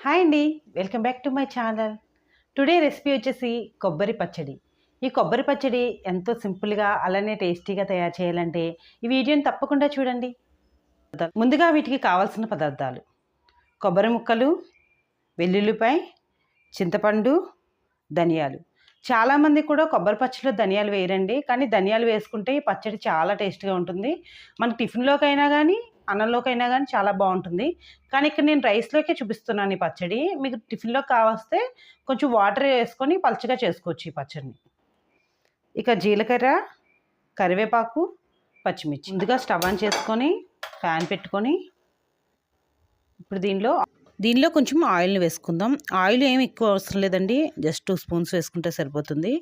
Hi అండి, welcome back to my channel. Today recipe వచ్చేసి కొబ్బరి పచ్చడి. ఈ కొబ్బరి పచ్చడి ఎంతో సింపుల్గా అలానే టేస్టీగా తయారు చేయాలంటే ఈ వీడియోని తప్పకుండా చూడండి. ముందుగా వీటికి కావాల్సిన పదార్థాలు: కొబ్బరి ముక్కలు, వెల్లుల్లిపాయ, చింతపండు, ధనియాలు. చాలామంది కూడా కొబ్బరి పచ్చడిలో ధనియాలు వేయరండి, కానీ ధనియాలు వేసుకుంటే ఈ పచ్చడి చాలా టేస్ట్గా ఉంటుంది. మన టిఫిన్లోకైనా కానీ అన్నంలోకైనా కానీ చాలా బాగుంటుంది. కానీ ఇక్కడ నేను రైస్లోకే చూపిస్తున్నాను ఈ పచ్చడి. మీకు టిఫిన్లోకి కావస్తే కొంచెం వాటర్ వేసుకొని పలచగా చేసుకోవచ్చు ఈ పచ్చడిని. ఇక జీలకర్ర, కరివేపాకు, పచ్చిమిర్చి. ముందుగా స్టవ్ ఆన్ చేసుకొని ప్యాన్ పెట్టుకొని ఇప్పుడు దీనిలో కొంచెం ఆయిల్ని వేసుకుందాం. ఆయిల్ ఏమి ఎక్కువ అవసరం లేదండి, జస్ట్ 2 స్పూన్స్ వేసుకుంటే సరిపోతుంది.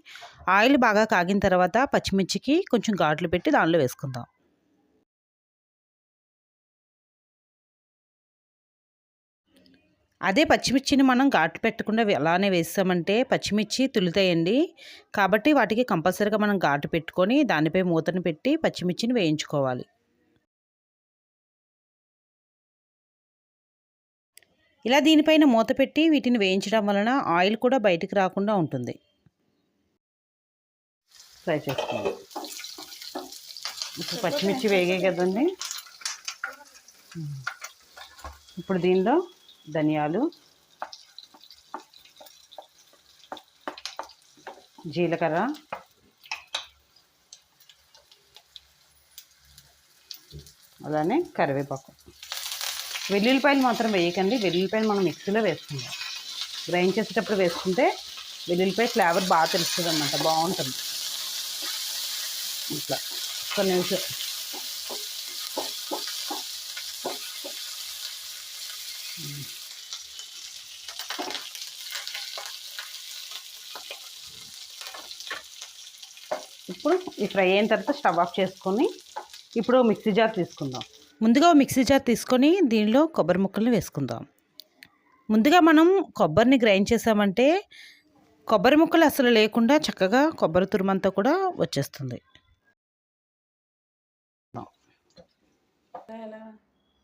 ఆయిల్ బాగా కాగిన తర్వాత పచ్చిమిర్చికి కొంచెం ఘాట్లు పెట్టి దానిలో వేసుకుందాం. అదే పచ్చిమిర్చిని మనం ఘాట్లు పెట్టకుండా అలానే వేసామంటే పచ్చిమిర్చి తులుతాయండి. కాబట్టి వాటికి కంపల్సరీగా మనం ఘాటు పెట్టుకొని దానిపై మూతను పెట్టి పచ్చిమిర్చిని వేయించుకోవాలి. ఇలా దీనిపైన మూత పెట్టి వీటిని వేయించడం వలన ఆయిల్ కూడా బయటికి రాకుండా ఉంటుంది. ఫ్రై చేసుకోండి. ఇప్పుడు పచ్చిమిర్చి వేగే కదండి. ఇప్పుడు దీనిలో ధనియాలు, జీలకర్ర, అలానే కరివేపాకు. వెల్లుల్లిపాయలు మాత్రం వేయకండి, వెల్లుల్లిపాయలు మనం మిక్సీలో వేసుకుందాం. గ్రైండ్ చేసేటప్పుడు వేసుకుంటే వెల్లుల్లిపాయ ఫ్లేవర్ బాగా తెలుస్తుంది అన్నమాట, బాగుంటుంది. ఇట్లా కొన్ని నిమిషం ఇప్పుడు ఈ ఫ్రై అయిన తర్వాత స్టవ్ ఆఫ్ చేసుకొని ఇప్పుడు మిక్సీ జార్ తీసుకుందాం. ముందుగా మిక్సీ జార్ తీసుకొని దీనిలో కొబ్బరి ముక్కల్ని వేసుకుందాం. ముందుగా మనం కొబ్బరిని గ్రైండ్ చేసామంటే కొబ్బరి ముక్కలు అసలు లేకుండా చక్కగా కొబ్బరి తురుమంతా కూడా వచ్చేస్తుంది.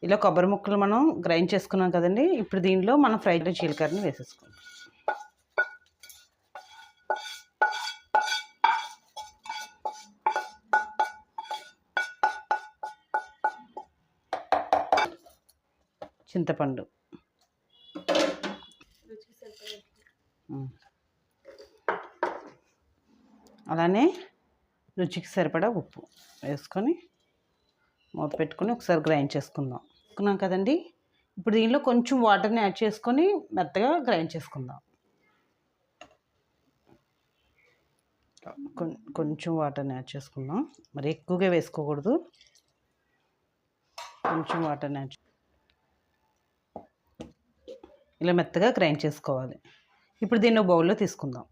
ఇలా కొబ్బరి ముక్కలు మనం గ్రైండ్ చేసుకున్నాం కదండి. ఇప్పుడు దీనిలో మనం ఫ్రైడ్ జీలకర్రని వేసేసుకుందాం. చింతపండు, అలానే రుచికి సరిపడా ఉప్పు వేసుకొని మూత పెట్టుకొని ఒకసారి గ్రైండ్ చేసుకుందాం. అనుకున్నాం కదండి. ఇప్పుడు దీనిలో కొంచెం వాటర్ని యాడ్ చేసుకొని మెత్తగా గ్రైండ్ చేసుకుందాం. కొంచెం వాటర్ని యాడ్ చేసుకుందాం, మరి ఎక్కువగా వేసుకోకూడదు. కొంచెం వాటర్ని యాడ్ ఇలా మెత్తగా గ్రైండ్ చేసుకోవాలి. ఇప్పుడు దీన్ని బౌల్లో తీసుకుందాం.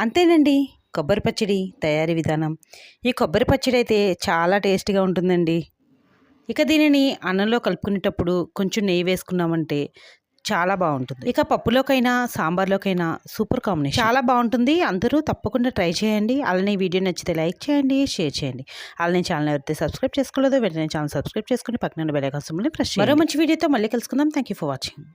అంతేనండి, కొబ్బరి పచ్చడి తయారీ విధానం. ఈ కొబ్బరి పచ్చడి అయితే చాలా టేస్టీగా ఉంటుందండి. ఇక దీనిని అన్నంలో కలుపుకునేటప్పుడు కొంచెం నెయ్యి వేసుకున్నామంటే చాలా బాగుంటుంది. ఇక పప్పులోకైనా సాంబార్లోకైనా సూపర్ కాంబినేషన్, చాలా బాగుంటుంది. అందరూ తప్పకుండా ట్రై చేయండి. అలానే వీడియో నచ్చితే లైక్ చేయండి, షేర్ చేయండి. అలానే ఛానల్ ఎవరైతే సబ్స్క్రైబ్ చేసుకోలేదో వెంటనే ఛానల్ సబ్స్క్రైబ్ చేసుకుని పక్కన బెల్ ఐకాన్ సింబల్ని ప్రెస్ చేయండి. మరో మంచి వీడియోతో మళ్ళీ కలుసుకుందాం. Thank you for watching.